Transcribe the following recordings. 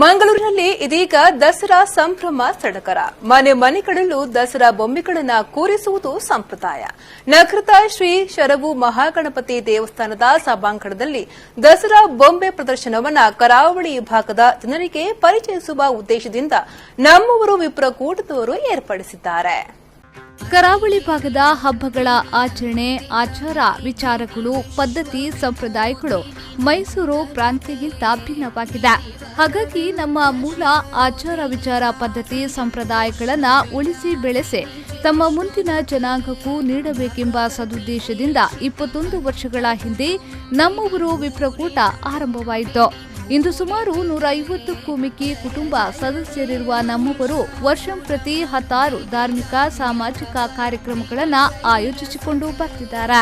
ಮಂಗಳೂರಿನಲ್ಲಿ ಇದೀಗ ದಸರಾ ಸಂಭ್ರಮ ಸಡಗರ. ಮನೆ ಮನೆಗಳಲ್ಲೂ ದಸರಾ ಬೊಂಬೆಗಳನ್ನು ಕೂರಿಸುವುದು ಸಂಪ್ರದಾಯ. ನಗರದ ಶ್ರೀ ಶರವು ಮಹಾಗಣಪತಿ ದೇವಸ್ಥಾನದ ಸಭಾಂಗಣದಲ್ಲಿ ದಸರಾ ಬೊಂಬೆ ಪ್ರದರ್ಶನವನ್ನು ಕರಾವಳಿ ಭಾಗದ ಜನರಿಗೆ ಪರಿಚಯಿಸುವ ಉದ್ದೇಶದಿಂದ ನಮ್ಮೂರು ವಿಪ್ರಕೂಟದವರು ಏರ್ಪಡಿಸಿದ್ದಾರೆ. ಕರಾವಳಿ ಭಾಗದ ಹಬ್ಬಗಳ ಆಚರಣೆ, ಆಚಾರ ವಿಚಾರಗಳು, ಪದ್ಧತಿ ಸಂಪ್ರದಾಯಗಳು ಮೈಸೂರು ಪ್ರಾಂತ್ಯಕ್ಕಿಂತ ಭಿನ್ನವಾಗಿದೆ. ಹಾಗಾಗಿ ನಮ್ಮ ಮೂಲ ಆಚಾರ ವಿಚಾರ ಪದ್ಧತಿ ಸಂಪ್ರದಾಯಗಳನ್ನು ಉಳಿಸಿ ಬೆಳೆಸಿ ತಮ್ಮ ಮುಂದಿನ ಜನಾಂಗಕ್ಕೂ ನೀಡಬೇಕೆಂಬ ಸದುದ್ದೇಶದಿಂದ 21 ವರ್ಷಗಳ ಹಿಂದೆ ನಮ್ಮೂರು ವಿಪ್ರಕೂಟ ಆರಂಭವಾಯಿತು. ಇಂದು ಸುಮಾರು 150ಕ್ಕೂ ಮಿಕ್ಕಿ ಕುಟುಂಬ ಸದಸ್ಯರಿರುವ ನಮ್ಮವರು ವರ್ಷಂಪ್ರತಿ 16 ಧಾರ್ಮಿಕ ಸಾಮಾಜಿಕ ಕಾರ್ಯಕ್ರಮಗಳನ್ನು ಆಯೋಜಿಸಿಕೊಂಡು ಬರ್ತಿದ್ದಾರೆ.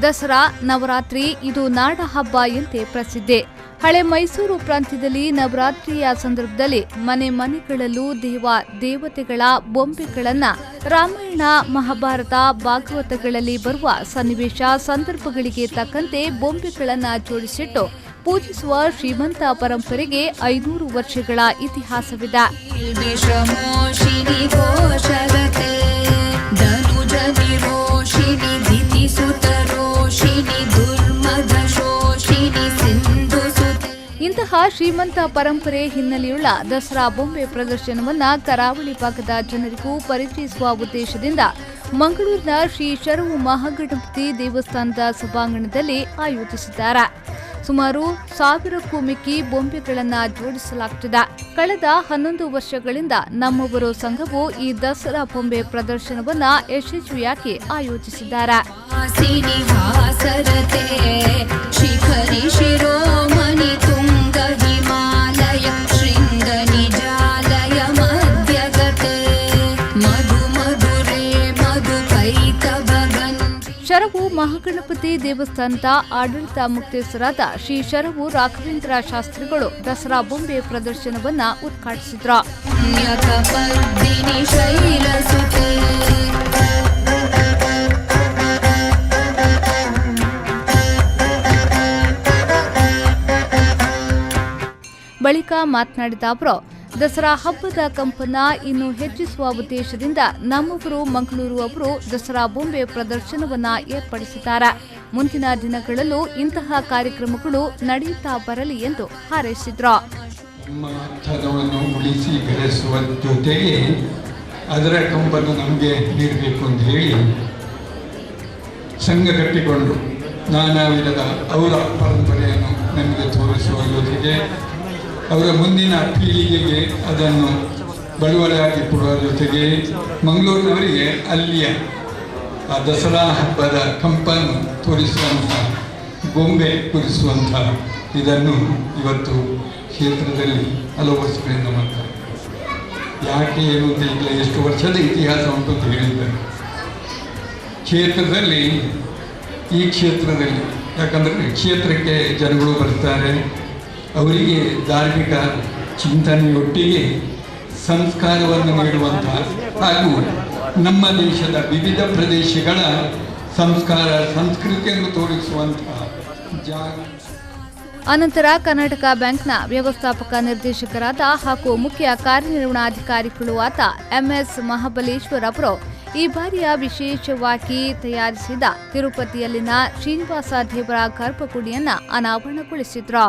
ದಸರಾ, ನವರಾತ್ರಿ ಇದು ನಾಡ ಹಬ್ಬ ಎಂದೇ ಪ್ರಸಿದ್ಧಿ. ಹಳೆ ಮೈಸೂರು ಪ್ರಾಂತ್ಯದಲ್ಲಿ ನವರಾತ್ರಿಯ ಸಂದರ್ಭದಲ್ಲಿ ಮನೆ ಮನೆಗಳಲ್ಲೂ ದೇವತೆಗಳ ಬೊಂಬೆಗಳನ್ನು ರಾಮಾಯಣ, ಮಹಾಭಾರತ, ಭಾಗವತಗಳಲ್ಲಿ ಬರುವ ಸನ್ನಿವೇಶ ಸಂದರ್ಭಗಳಿಗೆ ತಕ್ಕಂತೆ ಬೊಂಬೆಗಳನ್ನು ಜೋಡಿಸಿಟ್ಟು ಪೂಜಿಸುವ ಶ್ರೀಮಂತ ಪರಂಪರೆಗೆ 500 ವರ್ಷಗಳ ಇತಿಹಾಸವಿದೆ. ಇಂತಹ ಶ್ರೀಮಂತ ಪರಂಪರೆ ಹಿನ್ನೆಲೆಯುಳ್ಳ ದಸರಾ ಬೊಂಬೆ ಪ್ರದರ್ಶನವನ್ನು ಕರಾವಳಿ ಭಾಗದ ಜನರಿಗೂ ಪರಿಚಯಿಸುವ ಉದ್ದೇಶದಿಂದ ಮಂಗಳೂರಿನ ಶ್ರೀ ಶರವು ಮಹಾಗಣಪತಿ ದೇವಸ್ಥಾನದ ಸಭಾಂಗಣದಲ್ಲಿ ಆಯೋಜಿಸಿದ್ದಾರೆ. ಸುಮಾರು 1000ಕ್ಕೂ ಮಿಕ್ಕಿ ಬೊಂಬೆಗಳನ್ನು ಜೋಡಿಸಲಾಗುತ್ತಿದೆ. ಕಳೆದ 11 ವರ್ಷಗಳಿಂದ ನಮ್ಮವರು ಸಂಘವು ಈ ದಸರಾ ಬೊಂಬೆ ಪ್ರದರ್ಶನವನ್ನು ಯಶಸ್ವಿಯಾಗಿ ಆಯೋಜಿಸಿದ್ದಾರೆ. ಶರವು ಮಹಾಗಣಪತಿ ದೇವಸ್ಥಾನದ ಆಡಳಿತ ಮುಖ್ಯಸ್ಥರಾದ ಶ್ರೀ ಶರವು ರಾಘವೇಂದ್ರ ಶಾಸ್ತ್ರಿಗಳು ದಸರಾ ಬೊಂಬೆ ಪ್ರದರ್ಶನವನ್ನು ಉದ್ಘಾಟಿಸಿದರು. ಬಳಿಕ ಮಾತನಾಡಿದ ಅವರು, ದಸರಾ ಹಬ್ಬದ ಕಂಪನ್ನ ಇನ್ನೂ ಹೆಚ್ಚಿಸುವ ಉದ್ದೇಶದಿಂದ ನಮ್ಮವರು ಮಂಗಳೂರು ಅವರು ದಸರಾ ಬೊಂಬೆ ಪ್ರದರ್ಶನವನ್ನು ಏರ್ಪಡಿಸಿದ್ದಾರೆ. ಮುಂದಿನ ದಿನಗಳಲ್ಲೂ ಇಂತಹ ಕಾರ್ಯಕ್ರಮಗಳು ನಡೆಯುತ್ತಾ ಬರಲಿ ಎಂದು ಹಾರೈಸಿದರು. ಉಳಿಸಿ ಬೆಳೆಸುವ ಜೊತೆಗೆ ಅದರ ಕಂಪನ್ನು ನಮಗೆ ನೀಡಬೇಕು ಅಂತ ಹೇಳಿ ಸಂಘ ಕಟ್ಟಿಕೊಂಡು ನಾನಾ ವಿಧದ ಅವರ ಪರಂಪರೆಯನ್ನು ನಮಗೆ ತೋರಿಸುವ ಜೊತೆಗೆ ಅವರ ಮುಂದಿನ ಪೀಳಿಗೆಗೆ ಅದನ್ನು ಬಳುವಳಿಯಾಗಿ ಕೊಡುವ ಜೊತೆಗೆ ಮಂಗಳೂರಿನವರಿಗೆ ಅಲ್ಲಿಯ ಆ ದಸರಾ ಹಬ್ಬದ ಕಂಪನ್ನು ತೋರಿಸುವಂಥ ಬೊಂಬೆ ಕೂರಿಸುವಂಥ ಇದನ್ನು ಇವತ್ತು ಕ್ಷೇತ್ರದಲ್ಲಿ ಹಲವು ವರ್ಷಗಳಿಂದ ಮಾಡ್ತಾರೆ. ಯಾಕೆ ಏನು ಅಂತ ಈಗಲೇ ಎಷ್ಟು ವರ್ಷದ ಇತಿಹಾಸ ಉಂಟು ಅಂತ ಹೇಳಿದ್ದಾರೆ. ಈ ಕ್ಷೇತ್ರದಲ್ಲಿ ಯಾಕಂದರೆ ಕ್ಷೇತ್ರಕ್ಕೆ ಜನಗಳು ಬರ್ತಾರೆ, ಅವರಿಗೆ ಧಾರ್ಮಿಕ ಚಿಂತನೆಯೊಟ್ಟಿಗೆ ಸಂಸ್ಕಾರವನ್ನು ನೀಡುವಂಥ ಹಾಗೂ ನಮ್ಮ ದೇಶದ ವಿವಿಧ ಪ್ರದೇಶಗಳ ಸಂಸ್ಕಾರ ಸಂಸ್ಕೃತಿಯನ್ನು ತೋರಿಸುವಂತಹ ಜಾಗ. ಅನಂತರ ಕರ್ನಾಟಕ ಬ್ಯಾಂಕ್ನ ವ್ಯವಸ್ಥಾಪಕ ನಿರ್ದೇಶಕರಾದ ಹಾಗೂ ಮುಖ್ಯ ಕಾರ್ಯನಿರ್ವಹಣಾಧಿಕಾರಿಗಳು ಆದ MS ಮಹಾಬಲೇಶ್ವರ್ ಅವರು ಈ ಬಾರಿಯ ವಿಶೇಷವಾಗಿ ತಯಾರಿಸಿದ ತಿರುಪತಿಯಲ್ಲಿನ ಶ್ರೀನಿವಾಸ ದೇವರ ಗರ್ಭಗುಡಿಯನ್ನು ಅನಾವರಣಗೊಳಿಸಿದ್ರು.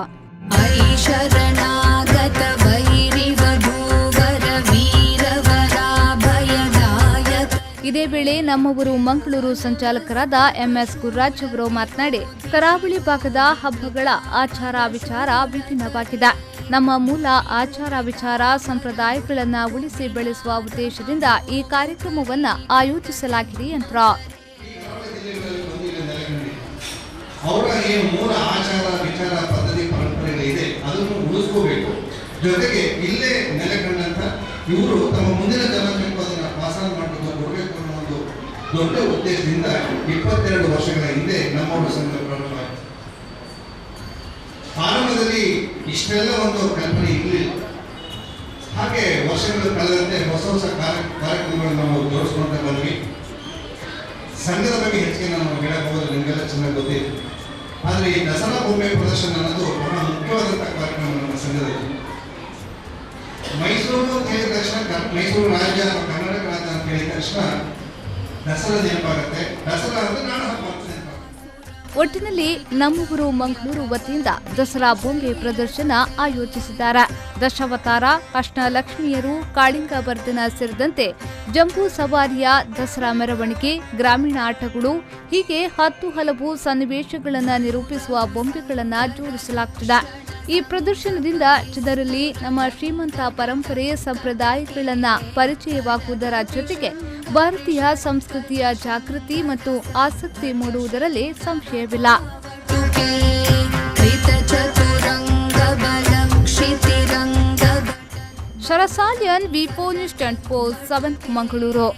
ಇದೇ ವೇಳೆ ನಮ್ಮವರು ಮಂಗಳೂರು ಸಂಚಾಲಕರಾದ MS ಗುರುರಾಜ್ ಅವರು ಮಾತನಾಡಿ, ಕರಾವಳಿ ಭಾಗದ ಹಬ್ಬಗಳ ಆಚಾರ ವಿಚಾರ ವಿಭಿನ್ನವಾಗಿದೆ. ನಮ್ಮ ಮೂಲ ಆಚಾರ ವಿಚಾರ ಸಂಪ್ರದಾಯಗಳನ್ನು ಉಳಿಸಿ ಬೆಳೆಸುವ ಉದ್ದೇಶದಿಂದ ಈ ಕಾರ್ಯಕ್ರಮವನ್ನು ಆಯೋಜಿಸಲಾಗಿದೆ ಎಂದರು. ಅವರ ಏನು ಮೂಲ ಆಚಾರ ವಿಚಾರ ಪದ್ಧತಿ ಪರಂಪರೆಗಳಿದೆ ಅದನ್ನು ಉಳಿಸ್ಕೋಬೇಕು. ಜೊತೆಗೆ ಇಲ್ಲೇ ನೆಲೆಗೊಂಡಂತ ಇವರು ತಮ್ಮ ಮುಂದಿನ ಜನಾಂಗಕ್ಕೂ ಅದನ್ನು ಪಾಸನ ಮಾಡಬೇಕು ಕೊಡಬೇಕು ಅನ್ನೋ ಒಂದು ದೊಡ್ಡ ಉದ್ದೇಶದಿಂದ 22 ವರ್ಷಗಳ ಹಿಂದೆ ನಮ್ಮವರು ಸಂಘ ಪ್ರಾರಂಭವಾಯಿತು. ಆರಂಭದಲ್ಲಿ ಇಷ್ಟೆಲ್ಲ ಒಂದು ಕಲ್ಪನೆ ಇರಲಿಲ್ಲ. ಹಾಗೆ ವರ್ಷಗಳು ಕಳೆದಂತೆ ಹೊಸ ಕಾರ್ಯಕ್ರಮಗಳನ್ನು ನಾವು ಜೋಡಿಸ್ಕೊಳ್ತಾ ಬಂದ್ವಿ. ಸಂಘದ ಬಗ್ಗೆ ಹೆಚ್ಚಿಗೆ ನಾನು ಹೇಳಕ್ ಹೋದ್ರೆ ನಿಮಗೆಲ್ಲ ಚೆನ್ನಾಗಿ ಗೊತ್ತಿದೆ. ಆದರೆ ಈ ದಸರಾ ಬೊಂಬೆ ಪ್ರದರ್ಶನ ಅನ್ನೋದು ಬಹಳ ಮುಖ್ಯವಾದಂಥ ಕಾರ್ಯಕ್ರಮ ನಮ್ಮ ಸಂಘದಲ್ಲಿ. ಮೈಸೂರು ಕೇಳಿದ ತಕ್ಷಣ ಮೈಸೂರು ರಾಜ್ಯ ಅಥವಾ ಕರ್ನಾಟಕ ರಾಜ್ಯ ಅಂತ ಕೇಳಿದ ತಕ್ಷಣ ದಸರಾ ನೆನಪಾಗುತ್ತೆ. ದಸರಾ ಅಂದ್ರೆ ನಾಡ ಹಬ್ಬ ಅಂತ ನೆನಪಾಗುತ್ತೆ. ಒಟ್ಟಿನಲ್ಲಿ ನಮ್ಮೂರು ಮಂಗಳೂರು ವತಿಯಿಂದ ದಸರಾ ಬೊಂಬೆ ಪ್ರದರ್ಶನ ಆಯೋಜಿಸಿದ್ದಾರೆ. ದಶಾವತಾರ, ಅಷ್ಟಲಕ್ಷ್ಮಿಯರು, ಕಾಳಿಂಗವರ್ಧನ ಸೇರಿದಂತೆ ಜಂಬೂ ಸವಾರಿಯ ದಸರಾ ಮೆರವಣಿಗೆ, ಗ್ರಾಮೀಣ ಆಟಗಳು ಹೀಗೆ 10 ಹಲವು ಸನ್ನಿವೇಶಗಳನ್ನು ನಿರೂಪಿಸುವ ಬೊಂಬೆಗಳನ್ನು ಜೋಡಿಸಲಾಗುತ್ತಿದೆ. ಈ ಪ್ರದರ್ಶನದಿಂದ ಜನರಲ್ಲಿ ನಮ್ಮ ಶ್ರೀಮಂತ ಪರಂಪರೆ ಸಂಪ್ರದಾಯಗಳನ್ನ ಪರಿಚಯವಾಗುವುದರ ಜೊತೆಗೆ ಭಾರತೀಯ ಸಂಸ್ಕೃತಿಯ ಜಾಗೃತಿ ಮತ್ತು ಆಸಕ್ತಿ ಮೂಡುವುದರಲ್ಲಿ ಸಂಶಯವಿಲ್ಲ. ಶರಸಾಲಿಯನ್ ವಿ4 ನ್ಯೂಸ್ 24/7 ಮಂಗಳೂರು.